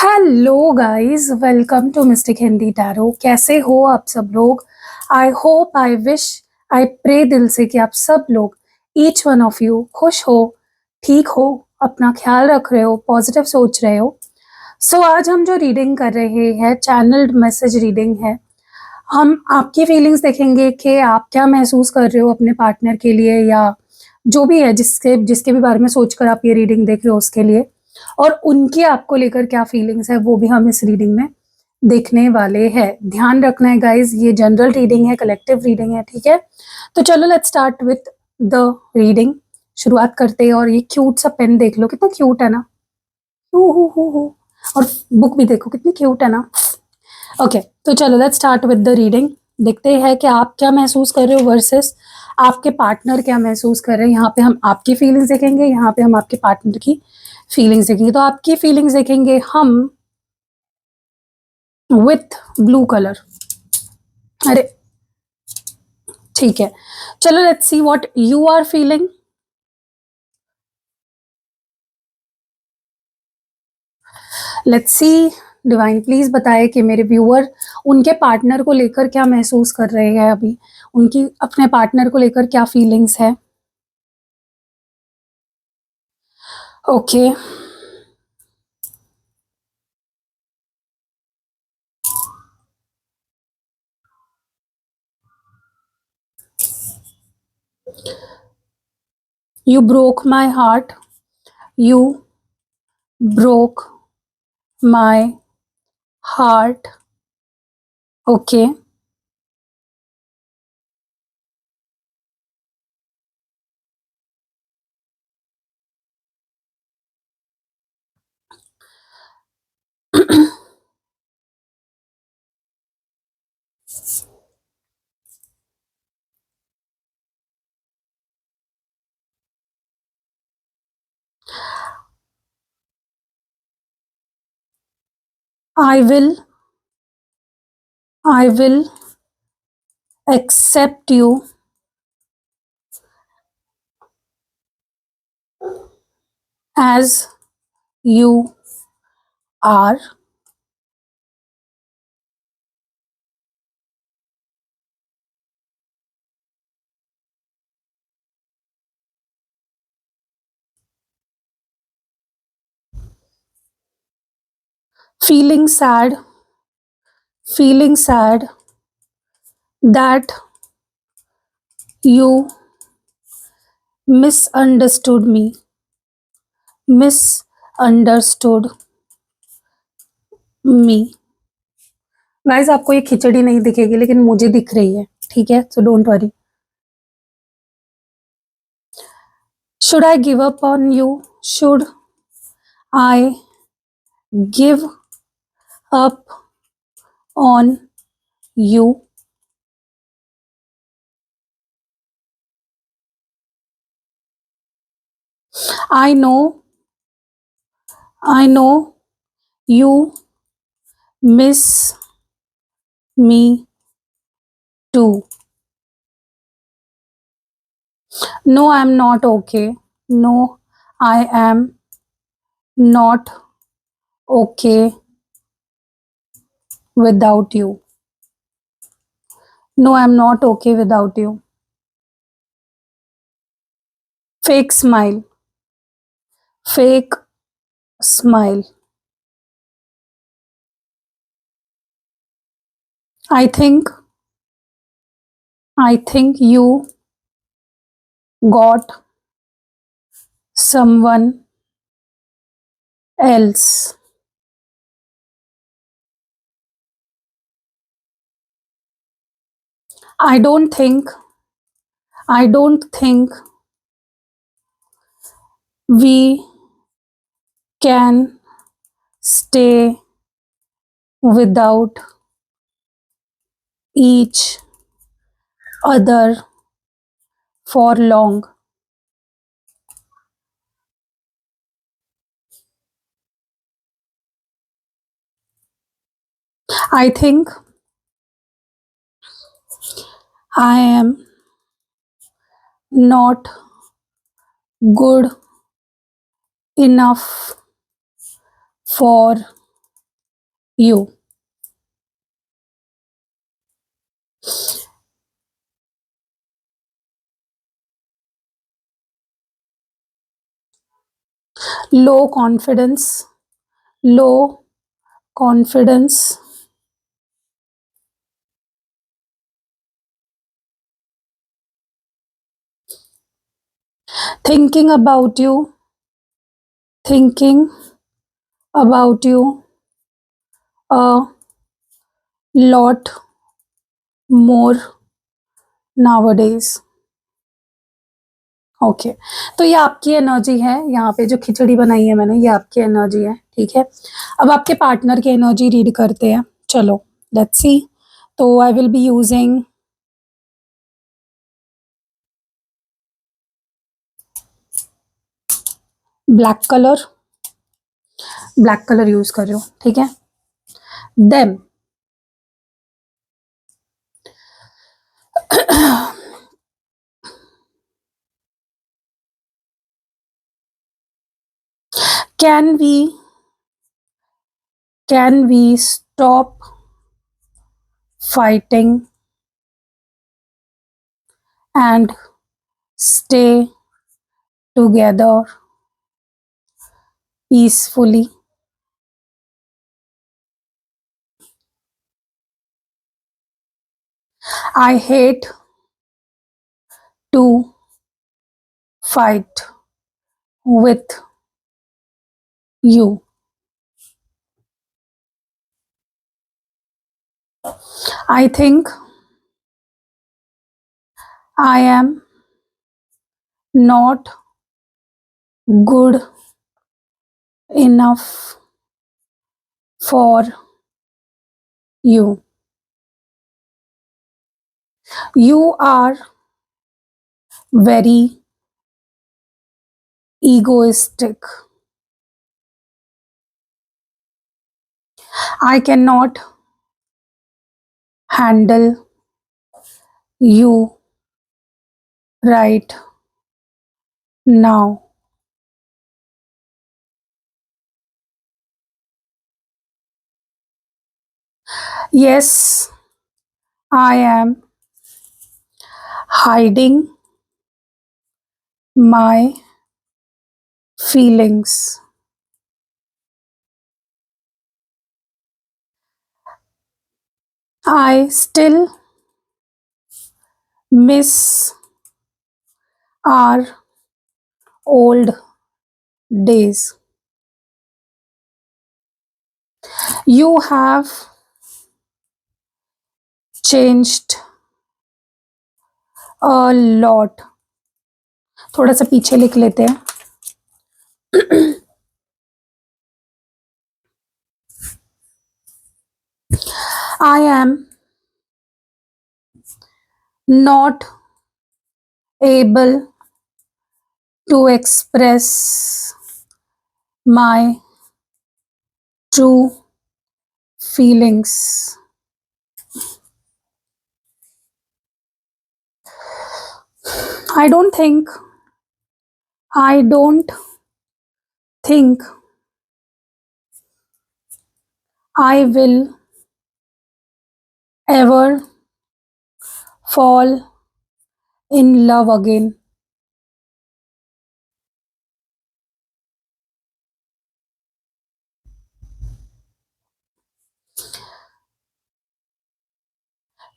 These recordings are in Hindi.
Hello guys, welcome to mystic Hindi tarot. कैसे हो आप सब लोग? I hope, I wish, I pray दिल से कि आप सब लोग, ईच वन ऑफ यू, खुश हो, ठीक हो, अपना ख्याल रख रहे हो, पॉजिटिव सोच रहे हो। आज हम जो रीडिंग कर रहे हैं, चैनल्ड मैसेज रीडिंग है। हम आपकी फीलिंग्स देखेंगे कि आप क्या महसूस कर रहे हो अपने पार्टनर के लिए, या जो भी है जिसके जिसके भी बारे में सोचकर आप ये रीडिंग देख रहे हो उसके लिए, और उनकी आपको लेकर क्या फीलिंग्स है वो भी हम इस रीडिंग में देखने वाले हैं। ध्यान रखना है गाइज, ये जनरल रीडिंग है, कलेक्टिव रीडिंग है, ठीक है? तो चलो let's start with the reading. शुरुआत करते हैं। और ये क्यूट सा पेन देख लो, कितना क्यूट है ना। हु। और बुक भी देखो कितनी क्यूट है ना। ओके, तो चलो let's start with the reading. देखते हैं कि आप क्या महसूस कर रहे हो वर्सेस आपके पार्टनर क्या महसूस कर रहे हैं। यहाँ पे हम आपकी फीलिंग्स देखेंगे, यहाँ पे हम आपके पार्टनर की फीलिंग्स देखेंगे। तो आपकी फीलिंग्स देखेंगे हम विथ ब्लू कलर। अरे ठीक है, चलो let's see what you are feeling. Let's see. Divine please बताए कि मेरे व्यूअर उनके पार्टनर को लेकर क्या महसूस कर रहे हैं अभी, उनकी अपने पार्टनर को लेकर क्या फीलिंग्स है। Okay, you broke my heart, you broke my heart. Okay, I will accept you as you are. Feeling sad, feeling sad that you misunderstood me, misunderstood me. Guys, आपको ये खिचड़ी नहीं दिखेगी लेकिन मुझे दिख रही है, ठीक है? So don't worry. Should I give up on you? Should I give up on you? I know, I know you miss me too. No, I'm not okay. No, I am not okay without you. No, I'm not okay without you. Fake smile, fake smile. I think, I think you got someone else. I don't think, I don't think we can stay without each other for long. I think I am not good enough for you. Low confidence, low confidence. Thinking about you, thinking about you a lot more nowadays. Okay तो ये आपकी एनर्जी है, यहाँ पे जो खिचड़ी बनाई है मैंने ये आपकी एनर्जी है, ठीक है। अब आपके पार्टनर की एनर्जी रीड करते हैं, चलो लेट्स सी। तो I will be using black colour, black colour use कर रहे हो, ठीक है। Then can we stop fighting and stay together peacefully? I hate to fight with you. I think I am not good enough for you. You are very egoistic. I cannot handle you right now. Yes, I am hiding my feelings. I still miss our old days. You have changed a lot. थोड़ा सा पीछे लिख लेते हैं. I am not able to express my true feelings. I don't think I will ever fall in love again.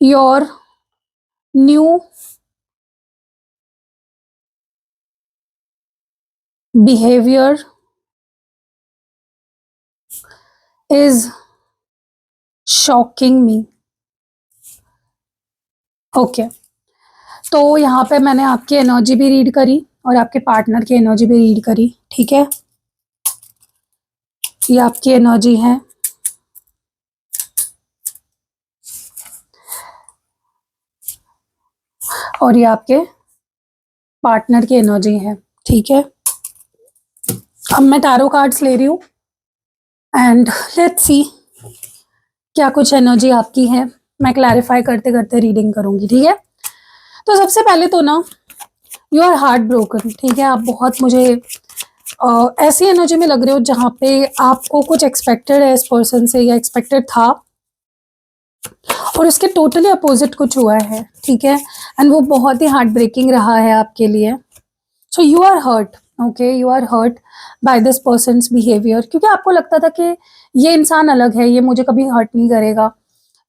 Your new behavior is shocking me. Okay तो यहाँ पे मैंने आपकी एनर्जी भी रीड करी और आपके पार्टनर की एनर्जी भी रीड करी, ठीक है। ये आपकी एनर्जी है और ये आपके पार्टनर की एनर्जी है, ठीक है। अब मैं टैरो कार्ड्स ले रही हूँ एंड लेट्स सी क्या कुछ एनर्जी आपकी है। मैं क्लैरिफाई करते करते रीडिंग करूंगी, ठीक है। तो सबसे पहले तो ना यू आर हार्ट ब्रोकन, ठीक है। आप बहुत मुझे ऐसी एनर्जी में लग रहे हो जहाँ पे आपको कुछ एक्सपेक्टेड है इस पर्सन से या एक्सपेक्टेड था और उसके टोटली अपोजिट कुछ हुआ है, ठीक है। एंड वो बहुत ही हार्ट ब्रेकिंग रहा है आपके लिए। So you are hurt, okay, you are hurt by this person's behaviour, क्योंकि आपको लगता था कि ये इंसान अलग है, ये मुझे कभी हर्ट नहीं करेगा,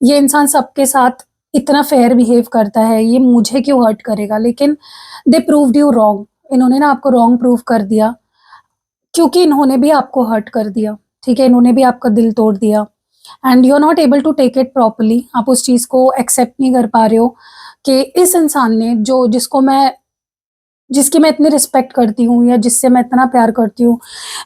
ये इंसान सबके साथ इतना फेयर बिहेव करता है, ये मुझे क्यों हर्ट करेगा। लेकिन दे प्रूव्ड यू रॉन्ग, इन्होंने ना आपको रॉन्ग प्रूव कर दिया, क्योंकि इन्होंने भी आपको हर्ट कर दिया, ठीक है, इन्होंने भी आपका दिल तोड़ दिया। And you are not able to take it properly, आप उस चीज़ को एक्सेप्ट नहीं कर पा रहे हो कि इस इंसान ने जो जिसकी मैं इतनी रिस्पेक्ट करती हूँ या जिससे मैं इतना प्यार करती हूँ,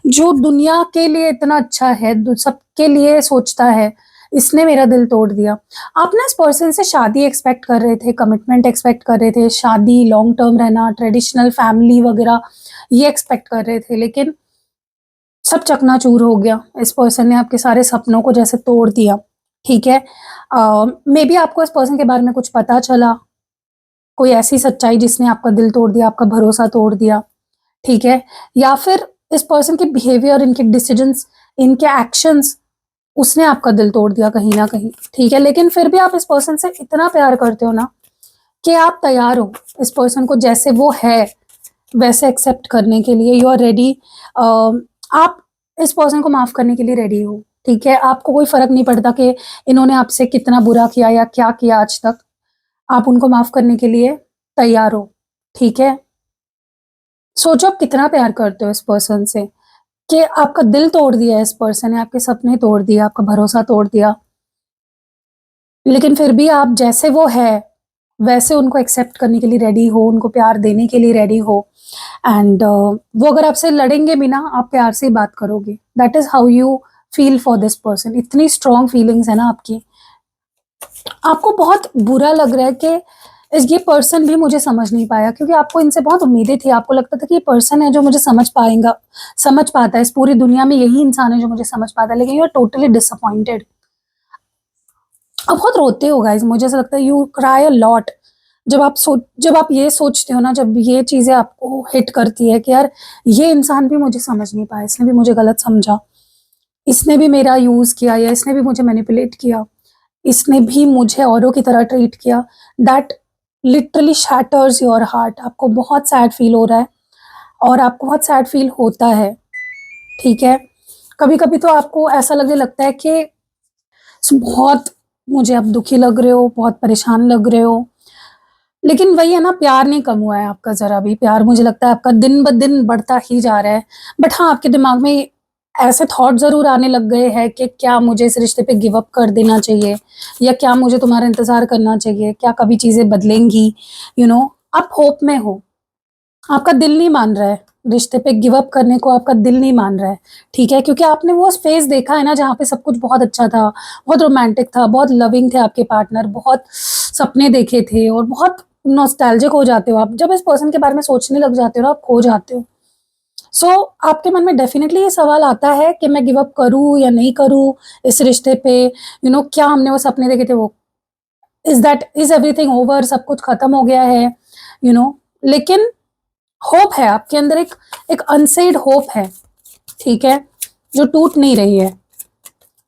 जो दुनिया के लिए इतना अच्छा है, सबके लिए सोचता है, इसने मेरा दिल तोड़ दिया। आप ना इस पर्सन से शादी एक्सपेक्ट कर रहे थे, कमिटमेंट एक्सपेक्ट कर रहे थे, शादी, लॉन्ग टर्म रहना, ट्रेडिशनल फैमिली वगैरह ये एक्सपेक्ट कर रहे थे, लेकिन सब चकनाचूर हो गया। इस पर्सन ने आपके सारे सपनों को जैसे तोड़ दिया, ठीक है। मे बी आपको इस पर्सन के बारे में कुछ पता चला, कोई ऐसी सच्चाई जिसने आपका दिल तोड़ दिया, आपका भरोसा तोड़ दिया, ठीक है। या फिर इस पर्सन के बिहेवियर, इनके डिसीजंस, इनके एक्शंस, उसने आपका दिल तोड़ दिया कहीं ना कहीं, ठीक है। लेकिन फिर भी आप इस पर्सन से इतना प्यार करते हो ना कि आप तैयार हो इस पर्सन को जैसे वो है वैसे एक्सेप्ट करने के लिए। यू आर रेडी, आप इस पर्सन को माफ करने के लिए रेडी हो, ठीक है। आपको कोई फर्क नहीं पड़ता कि इन्होंने आपसे कितना बुरा किया या क्या किया आज तक, आप उनको माफ करने के लिए तैयार हो, ठीक है। सोचो आप कितना प्यार करते हो इस पर्सन से, कि आपका दिल तोड़ दिया है इस पर्सन ने, आपके सपने तोड़ दिया, आपका भरोसा तोड़ दिया, लेकिन फिर भी आप जैसे वो है वैसे उनको एक्सेप्ट करने के लिए रेडी हो, उनको प्यार देने के लिए रेडी हो। एंड वो अगर आपसे लड़ेंगे भी ना, आप प्यार से ही बात करोगे। That is how you feel for this person. इतनी स्ट्रॉन्ग फीलिंग्स है ना आपकी। आपको बहुत बुरा लग रहा है कि ये पर्सन भी मुझे समझ नहीं पाया, क्योंकि आपको इनसे बहुत उम्मीदें थी। आपको लगता था कि ये पर्सन है जो मुझे समझ पाएगा, समझ पाता है, इस पूरी दुनिया में यही इंसान है जो मुझे समझ पाता है, लेकिन यू आर टोटली डिसअपॉइंटेड। आप बहुत रोते हो गाइस, मुझे ऐसा लगता है यू क्राई अ लॉट जब आप ये सोचते हो ना, जब ये चीजें आपको हिट करती है कि यार ये इंसान भी मुझे समझ नहीं पाया, इसने भी मुझे गलत समझा, इसने भी मेरा यूज किया, या इसने भी मुझे मैनिपुलेट किया, इसने भी मुझे औरों की तरह ट्रीट किया। That literally shatters your heart. आपको बहुत सैड फील हो रहा है और आपको बहुत सैड फील होता है, ठीक है। कभी कभी तो आपको ऐसा लगने लगता है कि बहुत मुझे अब दुखी लग रहे हो, बहुत परेशान लग रहे हो, लेकिन वही है ना, प्यार नहीं कम हुआ है आपका जरा भी। प्यार मुझे लगता है आपका दिन ब दिन बढ़ता ही जा रहा है। बट हाँ, आपके दिमाग में ऐसे थॉट जरूर आने लग गए हैं कि क्या मुझे इस रिश्ते पे गिव अप कर देना चाहिए, या क्या मुझे तुम्हारा इंतजार करना चाहिए, क्या कभी चीजें बदलेंगी। आप होप में हो, आपका दिल नहीं मान रहा है रिश्ते पे गिव अप करने को, आपका दिल नहीं मान रहा है, ठीक है। क्योंकि आपने वो फेज देखा है ना जहाँ पे सब कुछ बहुत अच्छा था, बहुत रोमांटिक था, बहुत लविंग थे आपके पार्टनर, बहुत सपने देखे थे, और बहुत नॉस्टैल्जिक हो जाते हो आप जब इस पर्सन के बारे में सोचने लग जाते हो ना, आप खो जाते हो। सो आपके मन में डेफिनेटली ये सवाल आता है कि मैं गिव अप करूँ या नहीं करूँ इस रिश्ते पे। क्या हमने वो सपने देखे थे, वो इज एवरीथिंग ओवर, सब कुछ खत्म हो गया है, लेकिन होप है आपके अंदर, एक अनसेड होप है, ठीक है, जो टूट नहीं रही है।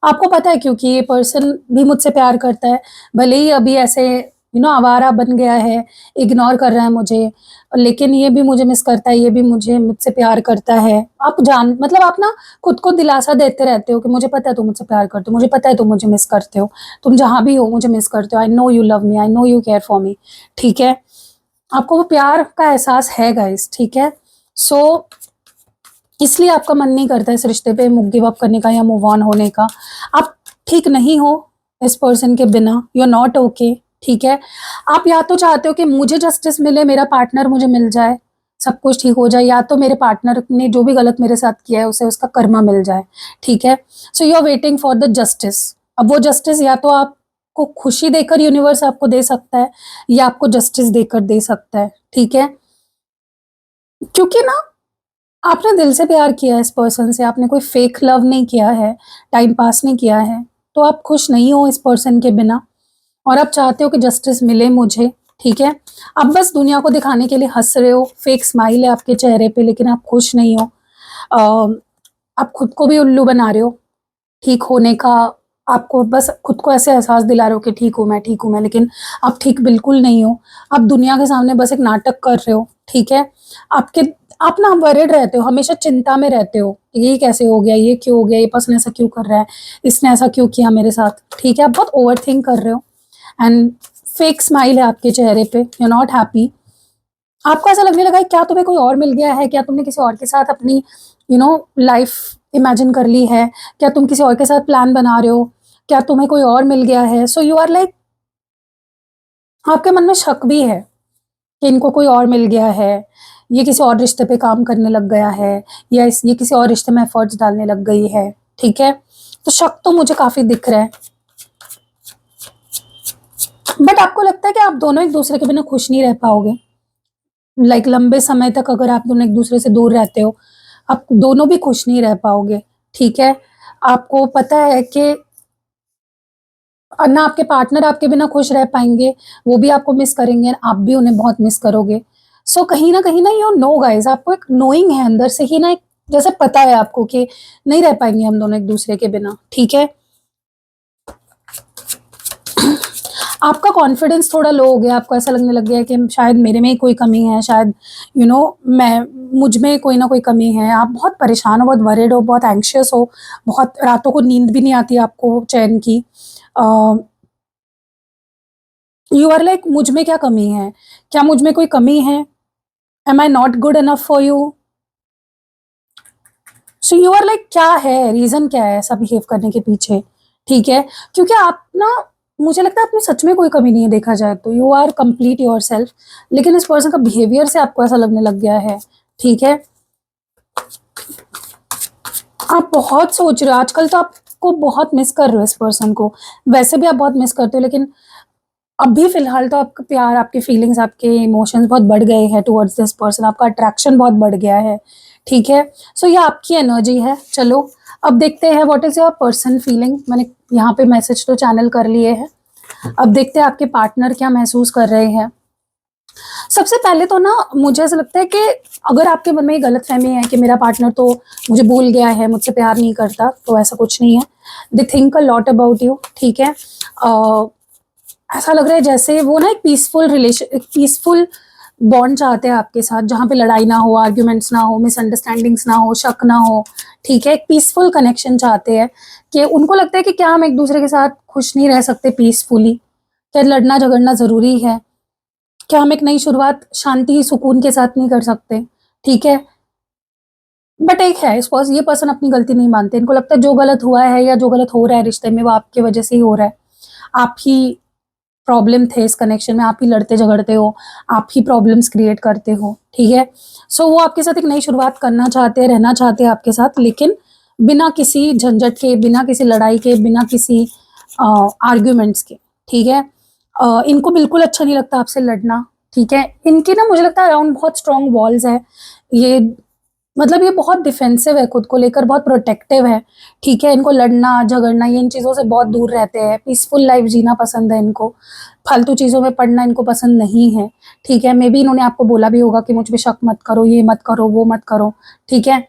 आपको पता है क्योंकि ये पर्सन भी मुझसे प्यार करता है, भले ही अभी ऐसे आवारा बन गया है, इग्नोर कर रहा है मुझे, लेकिन ये भी मुझे मिस करता है, ये भी मुझसे प्यार करता है। आप मतलब आप ना खुद को दिलासा देते रहते हो कि मुझे पता है तुम मुझसे प्यार करते हो, मुझे पता है तुम मुझे मिस करते हो, तुम जहां भी हो मुझे मिस करते हो, I know you love me, I know you care for me, ठीक है। आपको वो प्यार का एहसास है गाइस, ठीक है। सो इसलिए आपका मन नहीं करता इस रिश्ते पे गिव अप करने का या मूव ऑन होने का। आप ठीक नहीं हो इस पर्सन के बिना, यू आर नॉट ओके, ठीक है। आप या तो चाहते हो कि मुझे जस्टिस मिले, मेरा पार्टनर मुझे मिल जाए, सब कुछ ठीक हो जाए, या तो मेरे पार्टनर ने जो भी गलत मेरे साथ किया है उसे उसका कर्मा मिल जाए, ठीक है। So you are waiting for the justice. अब वो जस्टिस या तो आपको खुशी देकर यूनिवर्स आपको दे सकता है, या आपको जस्टिस देकर दे सकता है, ठीक है। क्योंकि ना आपने दिल से प्यार किया है इस पर्सन से, आपने कोई फेक लव नहीं किया है, टाइम पास नहीं किया है, तो आप खुश नहीं हो इस पर्सन के बिना, और आप चाहते हो कि जस्टिस मिले मुझे, ठीक है। आप बस दुनिया को दिखाने के लिए हंस रहे हो, फेक स्माइल है आपके चेहरे पे, लेकिन आप खुश नहीं हो। अ, आप खुद को भी उल्लू बना रहे हो, ठीक होने का आपको बस खुद को ऐसे एहसास दिला रहे हो कि ठीक हूँ मैं, लेकिन आप ठीक बिल्कुल नहीं हो। आप दुनिया के सामने बस एक नाटक कर रहे हो, ठीक है? आपके आप ना वरिड रहते हो, हमेशा चिंता में रहते हो, ये कैसे हो गया, ये क्यों हो गया, ये पर्सन ऐसा क्यों कर रहा है, इसने ऐसा क्यों किया मेरे साथ, ठीक है? आप बहुत ओवरथिंक कर रहे हो एंड फेक स्माइल है आपके चेहरे पे, यू आर नॉट हैप्पी। आपको ऐसा लगने लगा है क्या तुम्हें कोई और मिल गया है, क्या तुमने किसी और के साथ अपनी लाइफ इमेजिन कर ली है, क्या तुम किसी और के साथ प्लान बना रहे हो, क्या तुम्हें कोई और मिल गया है? सो यू आर लाइक, आपके मन में शक भी है कि इनको कोई और मिल गया है, ये किसी और रिश्ते पे काम करने लग गया है, या ये किसी और रिश्ते में एफर्ट्स डालने लग गई है, ठीक है? तो शक तो मुझे काफी दिख रहा है, बट आपको लगता है कि आप दोनों एक दूसरे के बिना खुश नहीं रह पाओगे। लाइक लंबे समय तक अगर आप दोनों एक दूसरे से दूर रहते हो, आप दोनों भी खुश नहीं रह पाओगे, ठीक है? आपको पता है कि ना आपके पार्टनर आपके बिना खुश रह पाएंगे, वो भी आपको मिस करेंगे, आप भी उन्हें बहुत मिस करोगे। सो कहीं ना यू नो गाइज, आपको एक नोइंग है अंदर से ही ना, एक जैसे पता है आपको कि नहीं रह पाएंगे हम दोनों एक दूसरे के बिना, ठीक है? आपका कॉन्फिडेंस थोड़ा लो हो गया, आपको ऐसा लगने लग गया है कि शायद मेरे में ही कोई कमी है, शायद मैं मुझ में कोई ना कोई कमी है। आप बहुत परेशान हो, बहुत वरिड हो, बहुत एंग्शियस हो, बहुत रातों को नींद भी नहीं आती आपको चैन की। यू आर लाइक, मुझ में क्या कमी है, क्या मुझ में कोई कमी है, am I not good enough for you? So you are like, क्या है रीजन, क्या है ऐसा बिहेव करने के पीछे, ठीक है? क्योंकि आप ना, मुझे लगता है आप में सच में कोई कमी नहीं है, देखा जाए तो you are complete yourself, लेकिन इस पर्सन का बिहेवियर से आपको ऐसा लगने लग गया है, ठीक है? आप बहुत सोच रहे हो आजकल, तो आपको बहुत मिस कर रहे हो इस पर्सन को, वैसे भी आप बहुत मिस करते हो, लेकिन अभी फिलहाल तो आपका प्यार, आपके फीलिंग्स, आपके इमोशंस बहुत बढ़ गए हैं टुवर्ड्स दिस पर्सन, आपका अट्रैक्शन बहुत बढ़ गया है, ठीक है? सो ये आपकी एनर्जी है। चलो अब देखते हैं what is your person feeling. मैंने यहाँ पे मैसेज तो चैनल कर लिए हैं, अब देखते हैं आपके पार्टनर क्या महसूस कर रहे हैं। सबसे पहले तो ना मुझे ऐसा लगता है कि अगर आपके मन में ये गलतफहमी है कि मेरा पार्टनर तो मुझे भूल गया है, मुझसे प्यार नहीं करता, तो ऐसा कुछ नहीं है। They think a lot about you, ठीक है? ऐसा लग रहा है जैसे वो ना एक पीसफुल बॉन्ड चाहते हैं आपके साथ, जहाँ पे लड़ाई ना हो, आर्ग्यूमेंट्स ना हो, मिसअंडरस्टैंडिंग्स ना हो, शक ना हो, ठीक है? एक पीसफुल कनेक्शन चाहते हैं, कि उनको लगता है कि क्या हम एक दूसरे के साथ खुश नहीं रह सकते पीसफुली? क्या लड़ना झगड़ना ज़रूरी है? क्या हम एक नई शुरुआत शांति सुकून के साथ नहीं कर सकते? ठीक है? बट एक है, ये पर्सन अपनी गलती नहीं मानते, इनको लगता है जो गलत हुआ है या जो गलत हो रहा है रिश्ते में, वो आपकी वजह से ही हो रहा है। आप ही प्रॉब्लम थे इस कनेक्शन में, आप ही लड़ते झगड़ते हो, आप ही प्रॉब्लम्स क्रिएट करते हो, ठीक है? सो वो आपके साथ एक नई शुरुआत करना चाहते हैं, रहना चाहते हैं आपके साथ, लेकिन बिना किसी झंझट के, बिना किसी लड़ाई के, बिना किसी आर्ग्यूमेंट्स के, ठीक है? इनको बिल्कुल अच्छा नहीं लगता आपसे लड़ना, ठीक है? इनकी ना मुझे लगता है अराउंड बहुत स्ट्रॉन्ग वॉल्स है, ये मतलब ये बहुत डिफेंसिव है, खुद को लेकर बहुत प्रोटेक्टिव है, ठीक है? इनको लड़ना झगड़ना, ये इन चीज़ों से बहुत दूर रहते हैं, पीसफुल लाइफ जीना पसंद है इनको, फालतू चीज़ों में पड़ना इनको पसंद नहीं है, ठीक है? मे बी इन्होंने आपको बोला भी होगा कि मुझ पे शक मत करो, ये मत करो, वो मत करो, ठीक है?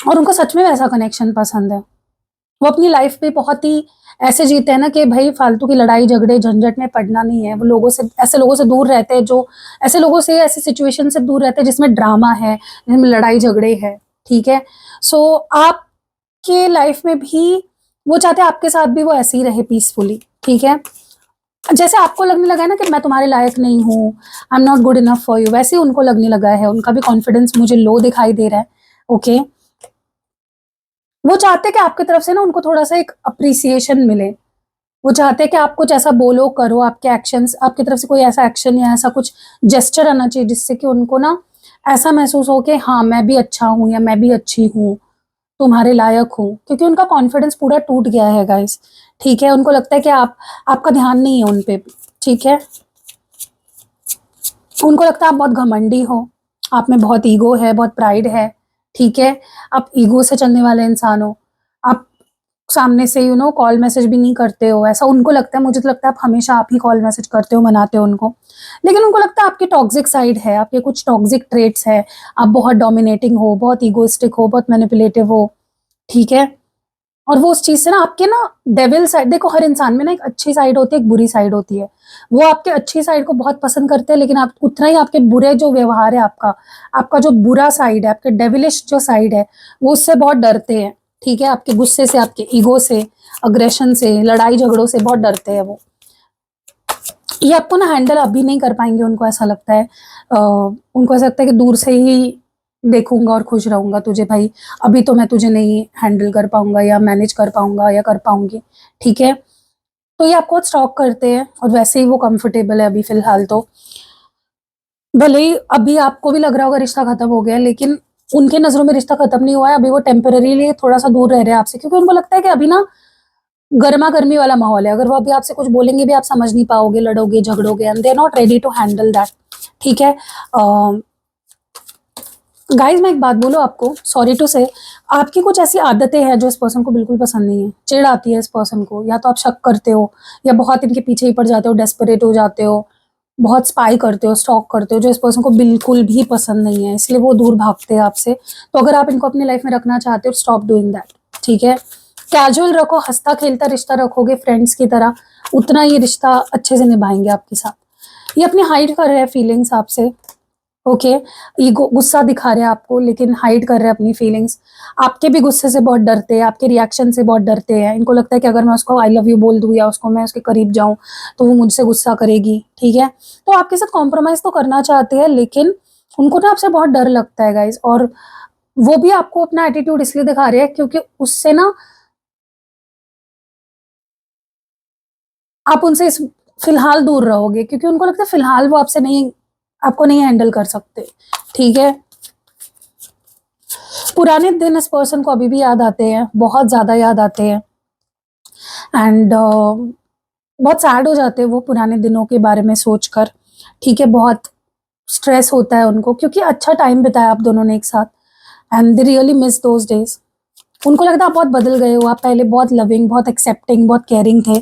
और उनको सच में वैसा कनेक्शन पसंद है। वो अपनी लाइफ में बहुत ही ऐसे जीते हैं ना कि भाई फालतू की लड़ाई झगड़े झंझट में पड़ना नहीं है। वो लोगों से, ऐसे लोगों से दूर रहते हैं, जो ऐसे लोगों से, ऐसी सिचुएशन से दूर रहते हैं जिसमें ड्रामा है, जिसमें लड़ाई झगड़े है, ठीक है? सो आपके लाइफ में भी वो चाहते हैं आपके साथ भी वो ऐसे ही रहे पीसफुली, ठीक है? जैसे आपको लगने लगा है ना कि मैं तुम्हारे लायक नहीं हूँ, I am not good enough for you, वैसे ही उनको लगने लगा है। उनका भी कॉन्फिडेंस मुझे लो दिखाई दे रहा है, ओके? वो चाहते हैं कि आपकी तरफ से ना उनको थोड़ा-सा एक एप्रिसिएशन मिले। वो चाहते हैं कि आप कुछ ऐसा बोलो, करो, आपके एक्शंस, आपकी तरफ से कोई ऐसा एक्शन या ऐसा कुछ जेस्चर आना चाहिए जिससे कि उनको ना ऐसा महसूस हो कि हाँ, मैं भी अच्छा हूँ या मैं भी अच्छी हूँ, तुम्हारे लायक हूँ। क्योंकि उनका कॉन्फिडेंस पूरा टूट गया है गाइस, ठीक है? उनको लगता है कि आपका ध्यान नहीं है उन पे, ठीक है? उनको लगता है आप बहुत घमंडी हो, आप में बहुत ईगो है, बहुत प्राइड है, ठीक है? आप ईगो से चलने वाले इंसान हो। आप सामने से कॉल मैसेज भी नहीं करते हो, ऐसा उनको लगता है। मुझे तो लगता है आप हमेशा आप ही कॉल मैसेज करते हो, मनाते हो उनको, लेकिन उनको लगता है आपकी टॉक्सिक साइड है, आपके कुछ टॉक्सिक ट्रेट्स है, आप बहुत डोमिनेटिंग हो, बहुत ईगोइस्टिक हो, बहुत मैनिपुलेटिव हो, ठीक है। और वो उस चीज से ना आपके ना डेविल साइड, देखो हर इंसान में ना एक अच्छी साइड होती है, एक बुरी साइड होती है। वो आपके अच्छी साइड को बहुत पसंद करते हैं, लेकिन आप उतना ही आपके बुरे जो व्यवहार है, आपका आपका जो बुरा साइड है, आपके डेविलिश जो साइड है, वो उससे बहुत डरते हैं, ठीक है। आपके गुस्से से, आपके ईगो से, अग्रेशन से, लड़ाई झगड़ों से बहुत डरते हैं वो। ये आपको ना हैंडल अभी नहीं कर पाएंगे, उनको ऐसा लगता है। उनको ऐसा लगता है कि दूर से ही देखूंगा और खुश रहूंगा तुझे भाई, अभी तो मैं तुझे नहीं हैंडल कर पाऊंगा या मैनेज कर पाऊंगा या कर पाऊंगी, ठीक है। तो ये आपको स्टॉक करते हैं, और वैसे ही वो कंफर्टेबल है अभी फिलहाल तो। भले ही अभी आपको भी लग रहा होगा रिश्ता खत्म हो गया है, लेकिन उनके नजरों में रिश्ता खत्म नहीं हुआ है, अभी वो टेम्पररीली थोड़ा सा दूर रह रहे हैं आपसे, क्योंकि उनको लगता है कि अभी ना गर्मा गर्मी वाला माहौल है। अगर वो अभी आपसे कुछ बोलेंगे भी, आप समझ नहीं पाओगे, लड़ोगे झगड़ोगे, and they are not ready to handle that, ठीक है। गाइज मैं एक बात बोलूं आपको, सॉरी टू से, आपकी कुछ ऐसी आदतें हैं जो इस पर्सन को बिल्कुल पसंद नहीं है, चिढ़ आती है इस पर्सन को। या तो आप शक करते हो, या बहुत इनके पीछे ही पड़ जाते हो, डेस्परेट हो जाते हो, बहुत स्पाई करते हो, स्टॉक करते हो, जो इस पर्सन को बिल्कुल भी पसंद नहीं है, इसलिए वो दूर भागते हैं आपसे। तो अगर आप इनको अपनी लाइफ में रखना चाहते हो, स्टॉप डूइंग दैट, ठीक है। कैजुअल रखो, हंसता खेलता रिश्ता रखोगे फ्रेंड्स की तरह, उतना ये रिश्ता अच्छे से निभाएंगे आपके साथ। ये अपनी हाइड कर रहे हैं फीलिंग्स आपसे, ओके। ईगो, गुस्सा दिखा रहे हैं आपको, लेकिन हाइड कर रहे हैं अपनी फीलिंग्स। आपके भी गुस्से से बहुत डरते हैं, आपके रिएक्शन से बहुत डरते हैं। इनको लगता है कि अगर मैं उसको आई लव यू बोल दूं, या उसको मैं उसके करीब जाऊं, तो वो मुझसे गुस्सा करेगी, ठीक है। तो आपके साथ कॉम्प्रोमाइज तो करना चाहते हैं, लेकिन उनको ना आपसे बहुत डर लगता है गाइज। और वो भी आपको अपना एटीट्यूड इसलिए दिखा रहे हैं क्योंकि उससे ना आप उनसे फिलहाल दूर रहोगे, क्योंकि उनको लगता है फिलहाल वो आपसे नहीं, आपको नहीं हैंडल कर सकते, ठीक है। पुराने दिन इस पर्सन को अभी भी याद आते हैं, बहुत ज्यादा याद आते हैं, एंड बहुत सैड हो जाते हैं वो पुराने दिनों के बारे में सोचकर, ठीक है। बहुत स्ट्रेस होता है उनको, क्योंकि अच्छा टाइम बिताया आप दोनों ने एक साथ, and they really miss those days. उनको लगता है आप बहुत बदल गए हो, आप पहले बहुत लविंग, बहुत एक्सेप्टिंग, बहुत केयरिंग थे।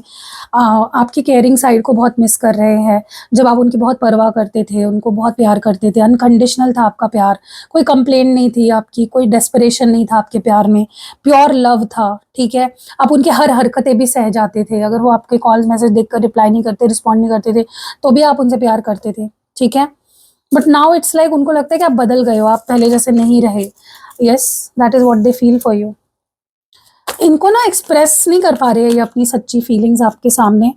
आपकी केयरिंग साइड को बहुत मिस कर रहे हैं। जब आप उनकी बहुत परवाह करते थे, उनको बहुत प्यार करते थे, अनकंडीशनल था आपका प्यार, कोई कंप्लेन नहीं थी आपकी, कोई डेस्परेशन नहीं था आपके प्यार में, प्योर लव था, ठीक है। आप उनकी हर हरकतें भी सह जाते थे, अगर वो आपके कॉल मैसेज देखकर रिप्लाई नहीं करते, रिस्पॉन्ड नहीं करते थे, तो भी आप उनसे प्यार करते थे, ठीक है। बट नाउ इट्स लाइक उनको लगता है कि आप बदल गए हो, आप पहले जैसे नहीं रहे। Yes, that is what they feel for you. इनको ना एक्सप्रेस नहीं कर पा रहे हैं ये अपनी सच्ची फीलिंग्स आपके सामने,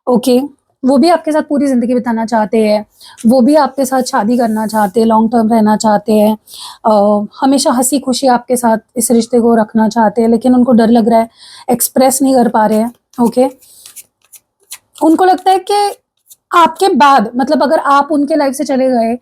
ओके। वो भी आपके साथ पूरी जिंदगी बिताना चाहते हैं, वो भी आपके साथ शादी करना चाहते हैं, लॉन्ग टर्म रहना चाहते हैं, हमेशा हंसी खुशी आपके साथ इस रिश्ते को रखना चाहते हैं, लेकिन उनको डर लग रहा है, एक्सप्रेस नहीं कर पा रहे हैं, ओके। उनको लगता है कि आपके बाद, मतलब अगर आप उनके लाइफ से चले गए,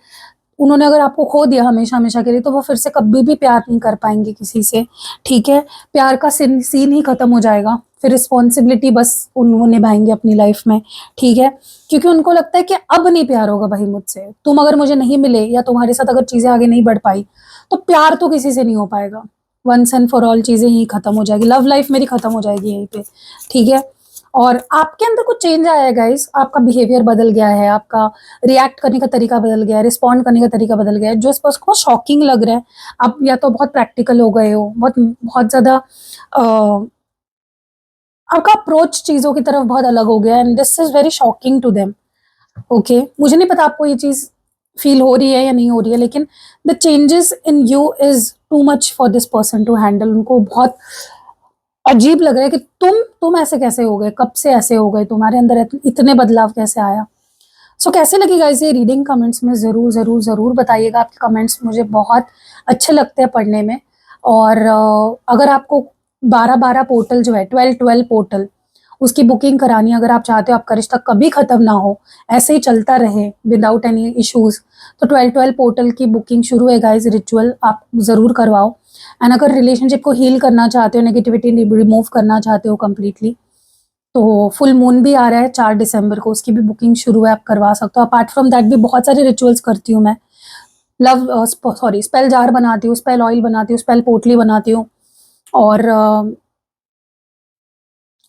उन्होंने अगर आपको खो दिया हमेशा हमेशा के लिए, तो वो फिर से कभी भी प्यार नहीं कर पाएंगे किसी से, ठीक है। प्यार का सीन ही खत्म हो जाएगा, फिर रिस्पॉन्सिबिलिटी बस वो निभाएंगे अपनी लाइफ में, ठीक है। क्योंकि उनको लगता है कि अब नहीं प्यार होगा भाई मुझसे, तुम अगर मुझे नहीं मिले, या तुम्हारे साथ अगर चीजें आगे नहीं बढ़ पाई, तो प्यार तो किसी से नहीं हो पाएगा। वंस एंड फॉर ऑल चीजें ही खत्म हो जाएगी, लव लाइफ मेरी खत्म हो जाएगी यहीं पे, ठीक है। और आपके अंदर कुछ चेंज आया है गाइस, आपका बिहेवियर बदल गया है, आपका रिएक्ट करने का तरीका बदल गया है, रिस्पॉन्ड करने का तरीका बदल गया है, जो इस पर्सन को शॉकिंग लग रहा है। आप या तो बहुत प्रैक्टिकल हो गए हो, बहुत बहुत ज्यादा आपका अप्रोच चीजों की तरफ बहुत अलग हो गया, and this is very shocking to them, okay. मुझे नहीं पता आपको ये चीज फील हो रही है या नहीं हो रही है, लेकिन the changes in you is too much for this person to handle. उनको बहुत अजीब लग रहा है कि तुम ऐसे कैसे हो गए, कब से ऐसे हो गए, तुम्हारे अंदर इतने बदलाव कैसे आया। सो कैसे लगी गाइस ये रीडिंग, कमेंट्स में जरूर जरूर जरूर बताइएगा। आपके कमेंट्स मुझे बहुत अच्छे लगते हैं पढ़ने में। और अगर आपको 12-12 पोर्टल जो है, 12-12 पोर्टल, उसकी बुकिंग करानी है, अगर आप चाहते हो आपका रिश्ता कभी खत्म ना हो, ऐसे ही चलता रहे विदाउट एनी इश्यूज, तो 12-12 पोर्टल की बुकिंग शुरू है गाइज। रिचुअल आप जरूर करवाओ। एंड अगर रिलेशनशिप को हील करना चाहते हो, नेगेटिविटी रिमूव करना चाहते हो कम्प्लीटली, तो फुल मून भी आ रहा है 4 दिसंबर को, उसकी भी बुकिंग शुरू है, आप करवा सकते हो। अपार्ट फ्रॉम दैट भी बहुत सारे रिचुअल्स करती हूँ मैं। लव सॉरी स्पेल जार बनाती हूँ, स्पेल ऑयल बनाती हूँ, स्पेल पोटली बनाती हूँ, और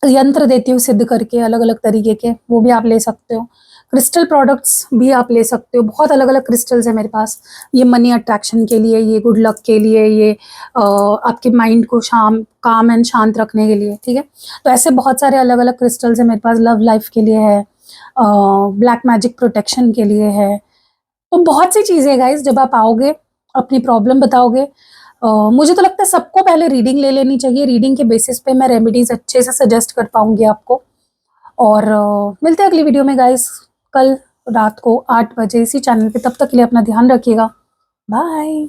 यंत्र देती हूँ सिद्ध करके अलग अलग तरीके के, वो भी आप ले सकते हो। क्रिस्टल प्रोडक्ट्स भी आप ले सकते हो, बहुत अलग अलग क्रिस्टल्स है मेरे पास। ये मनी अट्रैक्शन के लिए, ये गुड लक के लिए, ये आपके माइंड को काम एंड शांत रखने के लिए, ठीक है। तो ऐसे बहुत सारे अलग अलग क्रिस्टल्स है मेरे पास। लव लाइफ के लिए है, ब्लैक मैजिक प्रोटेक्शन के लिए है। तो बहुत सी चीज़ें हैं गाइस। जब आप आओगे, अपनी प्रॉब्लम बताओगे, मुझे तो लगता है सबको पहले रीडिंग ले लेनी चाहिए। रीडिंग के बेसिस पे मैं रेमेडीज अच्छे से सजेस्ट कर पाऊंगी आपको। और मिलते हैं अगली वीडियो में गाइस, कल रात को 8 बजे इसी चैनल पे। तब तक के लिए अपना ध्यान रखिएगा। बाय।